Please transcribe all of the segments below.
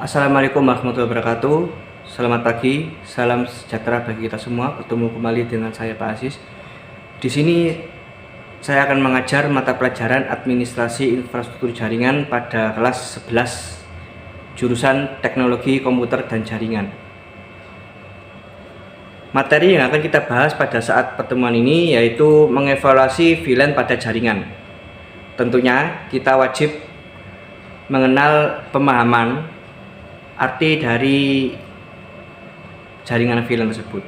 Assalamualaikum warahmatullahi wabarakatuh. Selamat pagi, salam sejahtera bagi kita semua. Bertemu kembali dengan saya Pak Aziz. Di sini saya akan mengajar mata pelajaran Administrasi Infrastruktur Jaringan pada kelas 11 jurusan Teknologi Komputer dan Jaringan. Materi yang akan kita bahas pada saat pertemuan ini yaitu mengevaluasi VLAN pada jaringan. Tentunya kita wajib mengenal pemahaman arti dari jaringan VLAN tersebut,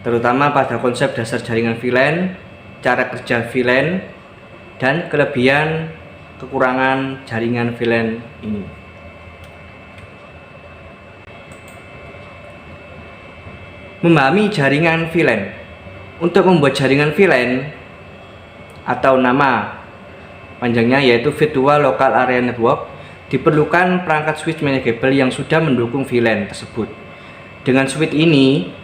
terutama pada konsep dasar jaringan VLAN, cara kerja VLAN, dan kelebihan kekurangan jaringan VLAN ini. Memahami jaringan VLAN. Untuk membuat jaringan VLAN atau nama panjangnya yaitu Virtual Local Area Network, diperlukan perangkat switch manageable yang sudah mendukung VLAN tersebut. Dengan switch ini,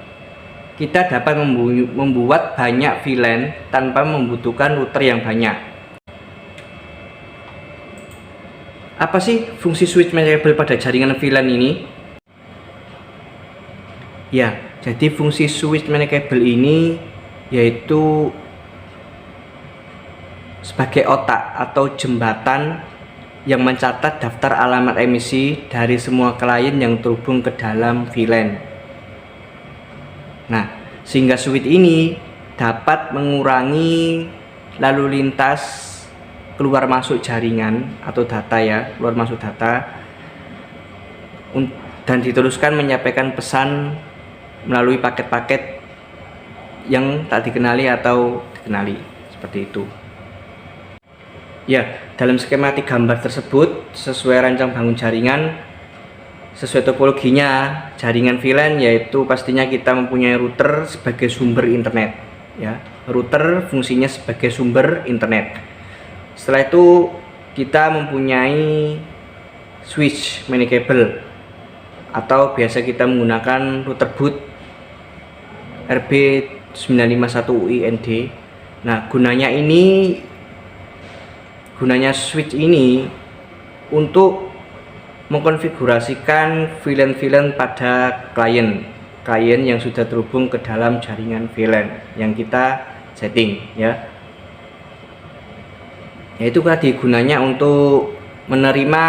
kita dapat membuat banyak VLAN tanpa membutuhkan router yang banyak. Apa sih fungsi switch manageable pada jaringan VLAN ini? Ya, jadi fungsi switch manageable ini yaitu sebagai otak atau jembatan yang mencatat daftar alamat emisi dari semua klien yang terhubung ke dalam VLAN. Nah, sehingga switch ini dapat mengurangi lalu lintas keluar masuk jaringan atau data keluar masuk data, dan diteruskan menyampaikan pesan melalui paket-paket yang tak dikenali atau dikenali, seperti itu. Ya, dalam skematik gambar tersebut, sesuai rancang bangun jaringan, sesuai topologinya jaringan VLAN yaitu pastinya kita mempunyai router sebagai sumber internet. Ya, router fungsinya sebagai sumber internet. Setelah itu kita mempunyai switch manageable atau biasa kita menggunakan router boot RB951UIND. Nah, gunanya switch ini untuk mengkonfigurasikan VLAN pada klien yang sudah terhubung ke dalam jaringan VLAN yang kita setting, ya. Yaitu tadi gunanya untuk menerima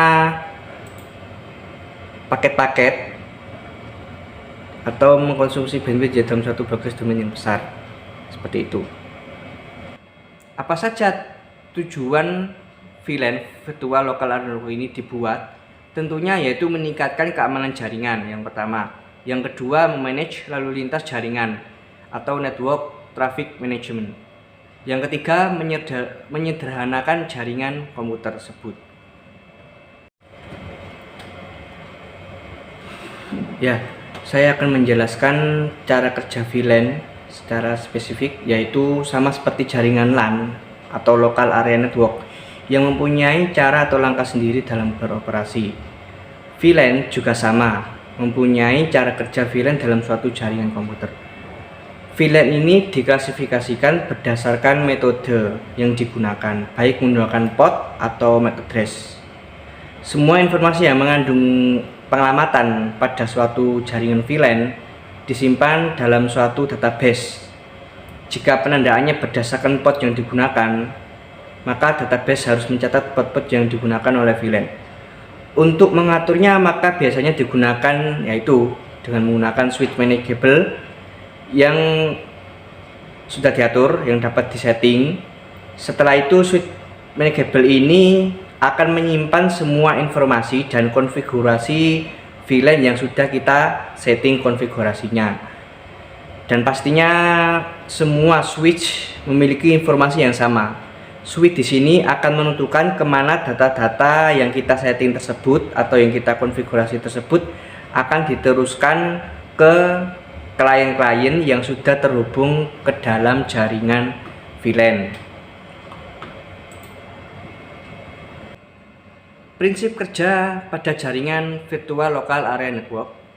paket-paket atau mengkonsumsi bandwidth dalam satu broadcast domain yang besar, seperti itu. Apa saja tujuan VLAN Virtual Local Area Network ini dibuat? Tentunya yaitu meningkatkan keamanan jaringan yang pertama. Yang kedua, memanage lalu lintas jaringan atau network traffic management. Yang ketiga, menyederhanakan jaringan komputer tersebut. Ya, saya akan menjelaskan cara kerja VLAN secara spesifik, yaitu sama seperti jaringan LAN atau Local Area Network yang mempunyai cara atau langkah sendiri dalam beroperasi. VLAN juga sama, mempunyai cara kerja VLAN dalam suatu jaringan komputer. VLAN ini diklasifikasikan berdasarkan metode yang digunakan, baik menggunakan port atau MAC address. Semua informasi yang mengandung pengamatan pada suatu jaringan VLAN disimpan dalam suatu database. Jika penandaannya berdasarkan port yang digunakan, maka database harus mencatat port-port yang digunakan oleh VLAN. Untuk mengaturnya, maka biasanya digunakan yaitu dengan menggunakan switch manageable yang sudah diatur, yang dapat disetting. Setelah itu, switch manageable ini akan menyimpan semua informasi dan konfigurasi VLAN yang sudah kita setting konfigurasinya. Dan pastinya semua switch memiliki informasi yang sama. Switch di sini akan menentukan kemana data-data yang kita setting tersebut atau yang kita konfigurasi tersebut akan diteruskan ke klien-klien yang sudah terhubung ke dalam jaringan VLAN. Prinsip kerja pada jaringan Virtual Local Area Network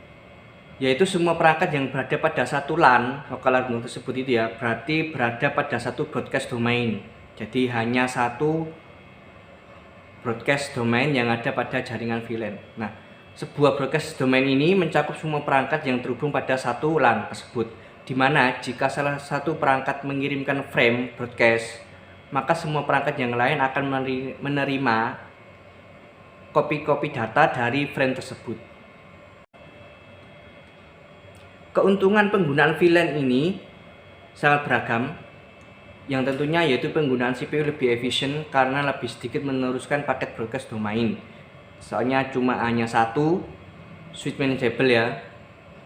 yaitu semua perangkat yang berada pada satu LAN local area network tersebut itu berarti berada pada satu broadcast domain. Jadi hanya satu broadcast domain yang ada pada jaringan VLAN. Nah, Sebuah broadcast domain ini mencakup semua perangkat yang terhubung pada satu LAN tersebut, di mana jika salah satu perangkat mengirimkan frame broadcast, maka semua perangkat yang lain akan menerima kopi-kopi data dari frame tersebut. Keuntungan penggunaan VLAN ini sangat beragam, yang tentunya yaitu penggunaan CPU lebih efisien karena lebih sedikit meneruskan paket broadcast domain. Soalnya cuma hanya satu switch manageable ya,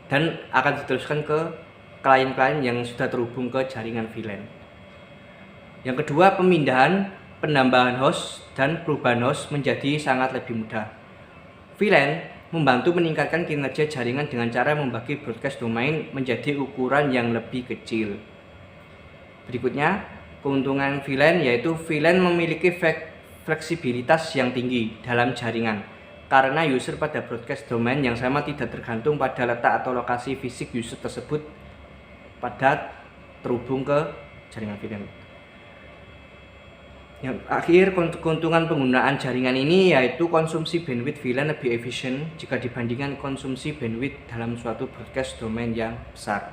dan akan diteruskan ke klien-klien yang sudah terhubung ke jaringan VLAN. Yang kedua, pemindahan, penambahan host, dan perubahan host menjadi sangat lebih mudah. VLAN membantu meningkatkan kinerja jaringan dengan cara membagi broadcast domain menjadi ukuran yang lebih kecil. Berikutnya, keuntungan VLAN yaitu VLAN memiliki fleksibilitas yang tinggi dalam jaringan karena user pada broadcast domain yang sama tidak tergantung pada letak atau lokasi fisik user tersebut pada terhubung ke jaringan VLAN. Yang akhir, keuntungan penggunaan jaringan ini yaitu konsumsi bandwidth VLAN lebih efisien jika dibandingkan konsumsi bandwidth dalam suatu broadcast domain yang besar.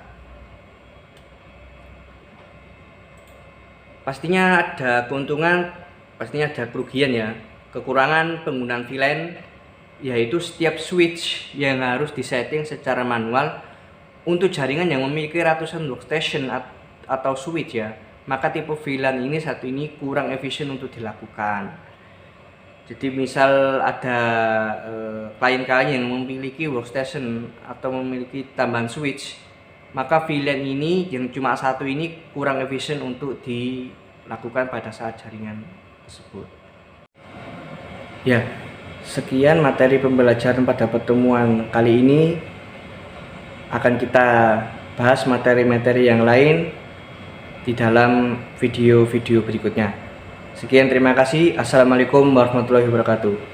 Pastinya ada keuntungan, pastinya ada kerugian ya. Kekurangan penggunaan VLAN yaitu setiap switch yang harus disetting secara manual untuk jaringan yang memiliki ratusan workstation atau switch ya. Maka tipe VLAN ini satu ini kurang efisien untuk dilakukan. Jadi misal ada klien-klien yang memiliki workstation atau memiliki tambahan switch, maka VLAN ini yang cuma satu ini kurang efisien untuk dilakukan pada saat jaringan tersebut. Ya, sekian materi pembelajaran pada pertemuan kali ini. Akan kita bahas materi-materi yang lain di dalam video-video berikutnya. Sekian, terima kasih. Assalamualaikum warahmatullahi wabarakatuh.